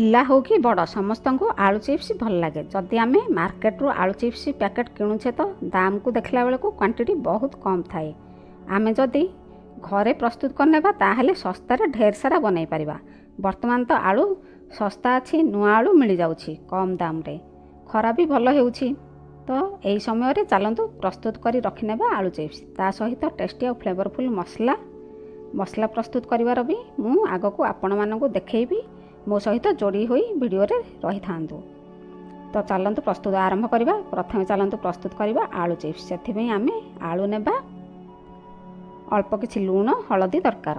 पिला हो कि बड़ समस्त को आलू चिप्स भल लगे। जदि आम मार्केट आलू चिप्स पैकेट किणुचे तो दाम को देखला बेलू क्वांटिटी बहुत कम थाए। आम जदि घरे प्रस्तुत करने ताहले सस्तार ढेर सारा बनई पारिबा। वर्तमान तो आलू सस्ता अच्छी नुआ आलू मिल जाउछि कम दाम रे, खरा भी भल हेउछि। तो यही समय रे चलतु प्रस्तुत करी रखिनेबा आलू चिप्स। ता सहित टेस्टी और फ्लेवरफुल मसला प्रस्तुत करिवार भी मु आगको आपण मानकु देखैबी। मो सहित जोड़ी हुई वीडियो रे रही थांतु। तो चलतु प्रस्तुत आरंभ करवा। प्रथम चलतु प्रस्तुत करवा आलू चिप्स। से आम आलू नेबा, अल्प किछि लूण हलदी दरकार।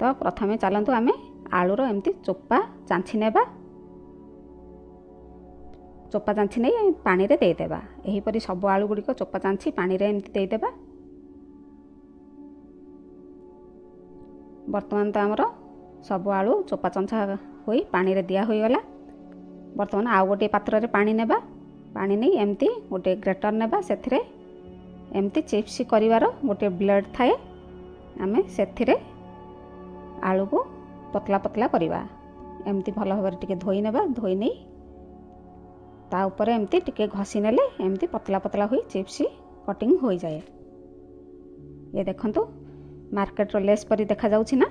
तो प्रथम चलतु आम आलूर एमती चोपा चांछि नेबा। चोपा चांछि नहीं पानी रे देदेबा। एहीपरि सब आलू गुड़िक चोपा चांछि पानी रे एमती देदेबा। वर्तमान तो आमर सब आलू चोपा चंचा होई पानी रे दिया होई गला। वर्तमान आउ गोटे पात्र रे पानी नेबा। पानी नहीं एमती गोटे ग्रेटर नेबा। सेथिरे एमती चिप्स करिवार गोटे ब्लेड थाए। आमे सेथिरे आलू को पतला पतला करिवा। एमती भल भाबरे टिके धोई नेबा। धोई नहीं ता ऊपर एमती टिके घसी नेले एमती पतला पतला होई चिप्स कटिंग होई जाए। ये देखंतु मार्केट रो लेस परी देखा जाउछि ना।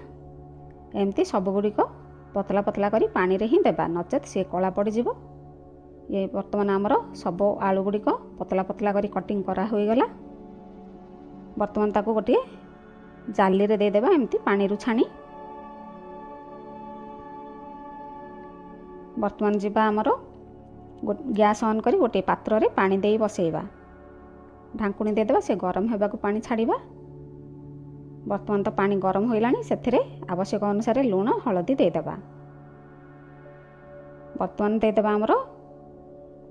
एमती सब गुड़िक पतला पतला करी पानी रे ही देबा, नचेत सी कला पड़ जिवो। ये वर्तमान आमर सब आलू गुड़िक पतला पतला करी कटिंग करा होई गला। वर्तमान ताको गोटे जाली रे दे देबा एमती पानी रु छानी। वर्तमान जिबा आमर गैस ऑन करी गोटे पात्र रे पानी देई बसेइबा। ढांकुणी दे देबा, से गरम हेबा को पानी छाड़ीबा। वर्तमान तो पानी गरम होइलानी। सेथिरे आवश्यक अनुसार लूण हलदी देदेबा। वर्तमान देदेबा आमर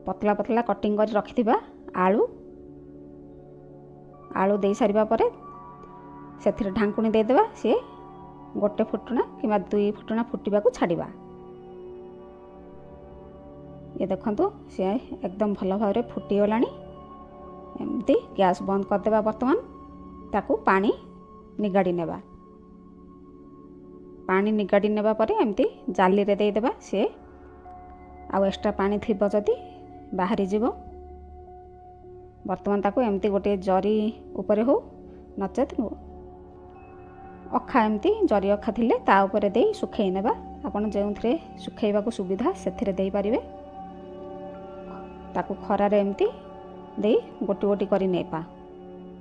पतला पतला कटिंग कर रखिथिबा आलू। आलू दे सारिबा परे सेथिरे ढांकुणी देदेबा। से गोटे फुटुणा किंबा 2 फुटुणा फुटिबा को छाड़ीबा। ये देखंतु से एकदम भल भाव रे फुटी गलानी। एमती गैस बंद कर देबा। वर्तमान ताकू पानी निगाड़ी नेबा। पानी निगाड़ी नेबा परे एमती जाली रे दे देबा। से आउ एक्स्ट्रा पानी थिबो जदी बाहरी जीवो। वर्तमान ताकू एमती गोटे जरी ऊपर हो, नचेत अखा एमती जरी अखा थिले ता ऊपर दे सुखै नेबा। आपण जेउथरे सुखैबा को सुविधा सेथिरे देई परिबे। ताकू खरा रे एमती दे गोटी गोटी करी नेबा।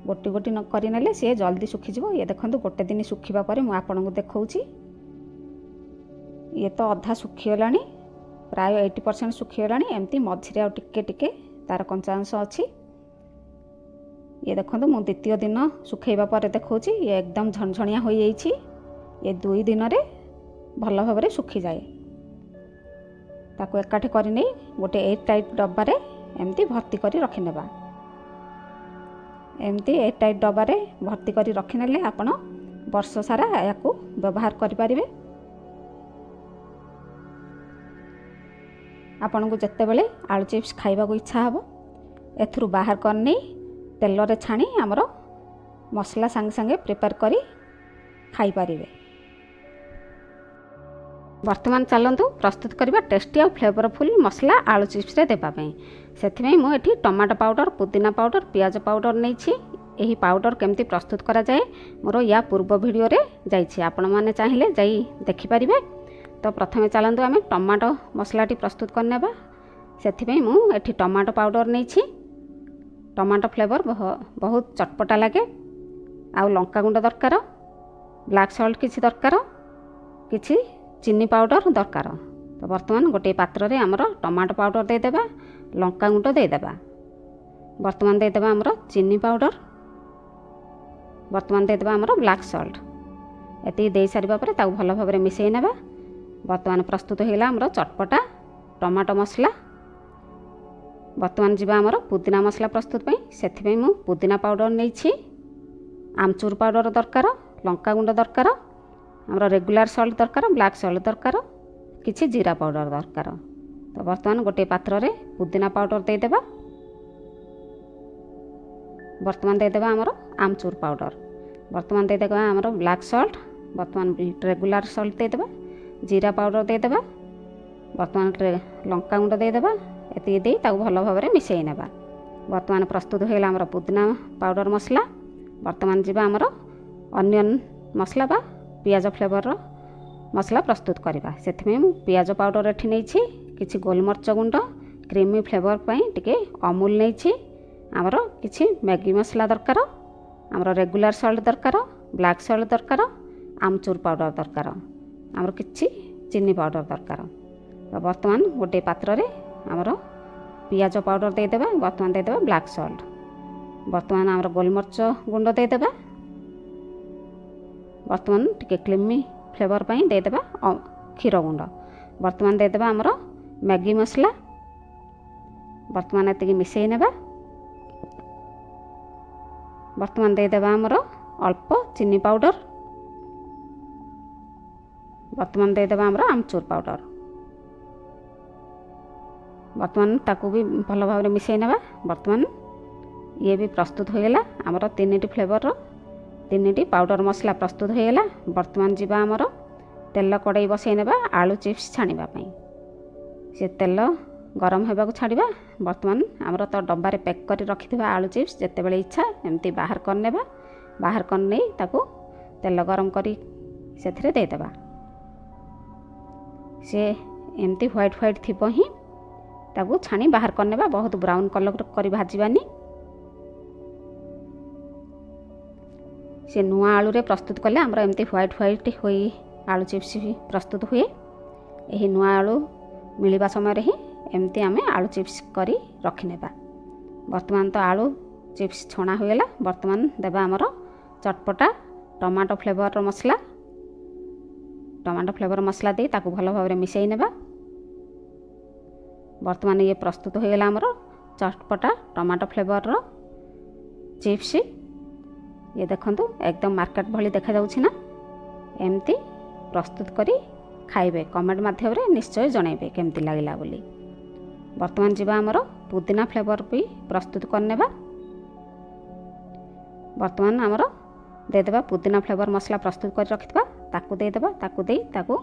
गोटी गोटी न करी नेले सी जल्दी सुखीजिव। ये देखंतु गोटे दिन सुखिबा परे मु आपनको देखौछि। ये तो अधा सुखीगलानी, प्राय 80% सुखीगलानी। एमती मझिरे आ टिके टिके तार कंचा अंश अछि। ये देखंतु मु द्वितीय दिन सुखैबा परे देखौछि। ये एकदम झणझणिया होई जाइछि। ये 2 दिन रे भल भाबरे सुखी जाए। ताको एकाठी करी नै गोटे एयर टाइट डब्बा रे एमती भर्ती करी रखि नेबा। एमती एयर टाइट डब्बा रे भर्ती करी रखिनेले आपण वर्ष सारा याकू व्यवहार करि परिबे। आपण को जत्ते बेले आलू चिप्स खाइबा को इच्छा हबो, एथुरु बाहर करनी तेल रे छाणी हमर मसला संगे संगे प्रिपेयर करी खाई परिबे। वर्तमान चलतु प्रस्तुत करवा टेस्टी और फ्लेवरफुल मसला आलू चिप्स रे देबा पई। सेथिमे मु एठी टमाटो पाउडर, पुदीना पाउडर, पियाज पाउडर नैछि। एही पाउडर केमती प्रस्तुत करा जाए मोर या पूर्व वीडियो रे जाइछि, आपण माने चाहिए जाई देखि परिबे। तो प्रथमे चलतु आमे टमाटो मसलाटी प्रस्तुत करनेबा। सेथिमे मु एठी टमाटो पाउडर नैछि। टमाटो फ्लेवर बहुत चटपटा लगे। आ लंका गुंड दरकार, ब्लैक सॉल्ट किछि दरकार, किछि चीनी पाउडर दरकार। तो वर्तमान गोटे पात्र रे हमर टमाटो पाउडर दे देबा, लंका गुंड दे देबा। वर्तमान दे देबा हमर चीनी पाउडर। वर्तमान दे देबा हमर ब्लैक सॉल्ट। एति दे सारिबा परे ताऊ भल भाबरे मिसै नेबा। वर्तमान प्रस्तुत हैला हमर चटपटा टमाटो मसला। वर्तमान जीवा हमर पुदीना मसला प्रस्तुत पई। सेथि पई मु पुदीना पाउडर नैछि, आमचूर पाउडर दरकार, लंका गुंड दरकार, हमर रेगुलर सॉल्ट दरकार, ब्लैक सॉल्ट दरकार, किछि जीरा पाउडर दरकार। तो वर्तमान गोटे पात्र रे पुदीना पाउडर दे देबा। वर्तमान दे देबा हमर आमचूर पाउडर। वर्तमान दे देबा हमर ब्लैक सॉल्ट। वर्तमान रेगुलर सॉल्ट दे देबा। जीरा पाउडर दे देबा। ବର୍ତ୍ତମାନ ଲଙ୍କା ଗୁଣ୍ଡ ଦେଇଦେବା। ଏତିକି ଦେଇ ତାକୁ ଭଲ ଭାବରେ ମିଶାଇ ନେବା। ବର୍ତ୍ତମାନ ପ୍ରସ୍ତୁତ ହୋଇଗଲା ଆମର ପୁଦିନା ପାଉଡ଼ର ମସଲା। ବର୍ତ୍ତମାନ ଯିବା ଆମର ଅନିଅନ୍ ମସଲା ବା ପିଆଜ ଫ୍ଲେଭରର ମସଲା ପ୍ରସ୍ତୁତ କରିବା। ସେଥିପାଇଁ ମୁଁ ପିଆଜ ପାଉଡ଼ର ଏଠି ନେଇଛି, କିଛି ଗୋଲମରିଚ ଗୁଣ୍ଡ, କ୍ରିମି ଫ୍ଲେଭର ପାଇଁ ଟିକେ ଅମୁଲ ନେଇଛି, ଆମର କିଛି ମ୍ୟାଗି ମସଲା ଦରକାର, ଆମର ରେଗୁଲାର ସଲ୍ଟ ଦରକାର, ବ୍ଲାକ୍ ସଲ୍ଟ ଦରକାର, ଆମଚୁର ପାଉଡ଼ର ଦରକାର, ଆମର କିଛି ଚିନି ପାଉଡ଼ର ଦରକାର। ବର୍ତ୍ତମାନ ଗୋଟିଏ ପାତ୍ରରେ ଆମର ପିଆଜ ପାଉଡ଼ର ଦେଇଦେବା। ବର୍ତ୍ତମାନ ଦେଇଦେବା ବ୍ଲାକ୍ ସଲ୍ଟ। ବର୍ତ୍ତମାନ ଆମର ଗୋଲମରିଚ ଗୁଣ୍ଡ ଦେଇଦେବା। ବର୍ତ୍ତମାନ ଟିକେ କ୍ରିମି ଫ୍ଲେଭର ପାଇଁ ଦେଇଦେବା କ୍ଷୀର ଗୁଣ୍ଡ। ବର୍ତ୍ତମାନ ଦେଇଦେବା ଆମର ମ୍ୟାଗି ମସଲା। ବର୍ତ୍ତମାନ ଏତିକି ମିଶାଇ ନେବା। ବର୍ତ୍ତମାନ ଦେଇଦେବା ଆମର ଅଳ୍ପ ଚିନି ପାଉଡ଼ର। ବର୍ତ୍ତମାନ ଦେଇଦେବା ଆମର ଆମଚୁର ପାଉଡ଼ର। ବର୍ତ୍ତମାନ ତାକୁ ବି ଭଲ ଭାବରେ ମିଶାଇ ନେବା। ବର୍ତ୍ତମାନ ଇଏ ବି ପ୍ରସ୍ତୁତ ହୋଇଗଲା। ଆମର 3ଟି ଫ୍ଲେଭରର 3ଟି ପାଉଡ଼ର ମସଲା ପ୍ରସ୍ତୁତ ହୋଇଗଲା। ବର୍ତ୍ତମାନ ଯିବା ଆମର ତେଲ କଡ଼େଇ ବସାଇ ନେବା ଆଳୁ ଚିପ୍ସ ଛାଣିବା ପାଇଁ। ସେ ତେଲ ଗରମ ହେବାକୁ ଛାଡ଼ିବା। ବର୍ତ୍ତମାନ ଆମର ତ ଡବାରେ ପ୍ୟାକ୍ କରି ରଖିଥିବା ଆଳୁ ଚିପ୍ସ ଯେତେବେଳେ ଇଚ୍ଛା ଏମିତି ବାହାର କରିନେବା। ବାହାର କରିନେଇ ତାକୁ ତେଲ ଗରମ କରି ସେଥିରେ ଦେଇଦେବା। ସେ ଏମିତି ହ୍ୱାଇଟ୍ ହ୍ୱାଇଟ୍ ଥିବ ହିଁ ତାକୁ ଛାଣି ବାହାର କରିନେବା। ବହୁତ ବ୍ରାଉନ୍ କଲର୍ କରି ଭାଜିବାନି। ସେ ନୂଆ ଆଳୁରେ ପ୍ରସ୍ତୁତ କଲେ ଆମର ଏମିତି ହ୍ୱାଇଟ୍ ହ୍ୱାଇଟ୍ ହୋଇ ଆଳୁ ଚିପ୍ସ ପ୍ରସ୍ତୁତ ହୁଏ। ଏହି ନୂଆ ଆଳୁ ମିଳିବା ସମୟରେ ହିଁ ଏମିତି ଆମେ ଆଳୁ ଚିପ୍ସ କରି ରଖିନେବା। ବର୍ତ୍ତମାନ ତ ଆଳୁ ଚିପ୍ସ ଛଣା ହୋଇଗଲା। ବର୍ତ୍ତମାନ ଦେବା ଆମର ଚଟପଟା ଟମାଟୋ ଫ୍ଲେଭରର ମସଲା। ଟମାଟୋ ଫ୍ଲେଭର ମସଲା ଦେଇ ତାକୁ ଭଲ ଭାବରେ ମିଶାଇ ନେବା। ବର୍ତ୍ତମାନ ଇଏ ପ୍ରସ୍ତୁତ ହୋଇଗଲା ଆମର ଚଟପଟା ଟମାଟୋ ଫ୍ଲେଭରର ଚିପ୍ସ। ଇଏ ଦେଖନ୍ତୁ ଏକଦମ ମାର୍କେଟ ଭଳି ଦେଖାଯାଉଛି ନା। ଏମିତି ପ୍ରସ୍ତୁତ କରି ଖାଇବେ। କମେଣ୍ଟ ମାଧ୍ୟମରେ ନିଶ୍ଚୟ ଜଣାଇବେ କେମିତି ଲାଗିଲା ବୋଲି। ବର୍ତ୍ତମାନ ଯିବା ଆମର ପୁଦିନା ଫ୍ଲେଭର ବି ପ୍ରସ୍ତୁତ କରିନେବା। ବର୍ତ୍ତମାନ ଆମର ଦେଇଦେବା ପୁଦିନା ଫ୍ଲେଭର ମସଲା ପ୍ରସ୍ତୁତ କରି ରଖିଥିବା ତାକୁ ଦେଇଦେବା। ତାକୁ ଦେଇ ତାକୁ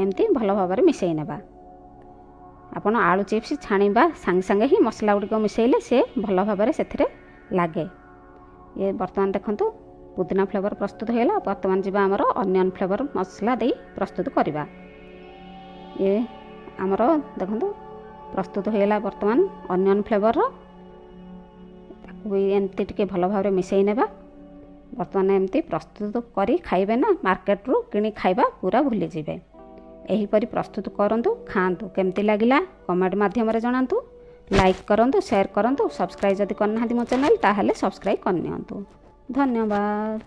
ଏମିତି ଭଲ ଭାବରେ ମିଶାଇ ନେବା। ଆପଣ ଆଳୁ ଚିପ୍ସ ଛାଣିବା ସାଙ୍ଗେ ସାଙ୍ଗେ ହିଁ ମସଲା ଗୁଡ଼ିକ ମିଶାଇଲେ ସେ ଭଲ ଭାବରେ ସେଥିରେ ଲାଗେ। ଇଏ ବର୍ତ୍ତମାନ ଦେଖନ୍ତୁ ପୁଦିନା ଫ୍ଲେଭର ପ୍ରସ୍ତୁତ ହୋଇଗଲା। ବର୍ତ୍ତମାନ ଯିବା ଆମର ଅନିଅନ୍ ଫ୍ଲେଭର ମସଲା ଦେଇ ପ୍ରସ୍ତୁତ କରିବା। ଇଏ ଆମର ଦେଖନ୍ତୁ ପ୍ରସ୍ତୁତ ହୋଇଗଲା ବର୍ତ୍ତମାନ ଅନିଅନ୍ ଫ୍ଲେଭରର। ତାକୁ ବି ଏମିତି ଟିକେ ଭଲ ଭାବରେ ମିଶାଇ ନେବା। ବର୍ତ୍ତମାନ ଏମିତି ପ୍ରସ୍ତୁତ କରି ଖାଇବେ ନା ମାର୍କେଟରୁ କିଣି ଖାଇବା ପୁରା ଭୁଲିଯିବେ। ଏହିପରି ପ୍ରସ୍ତୁତ କରନ୍ତୁ, ଖାଆନ୍ତୁ। କେମିତି ଲାଗିଲା କମେଣ୍ଟ ମାଧ୍ୟମରେ ଜଣାନ୍ତୁ। ଲାଇକ୍ କରନ୍ତୁ, ସେୟାର କରନ୍ତୁ। ସବସ୍କ୍ରାଇବ୍ ଯଦି କରିନାହାନ୍ତି ମୋ ଚ୍ୟାନେଲ୍ ତାହେଲେ ସବସ୍କ୍ରାଇବ୍ କରିନିଅନ୍ତୁ। ଧନ୍ୟବାଦ।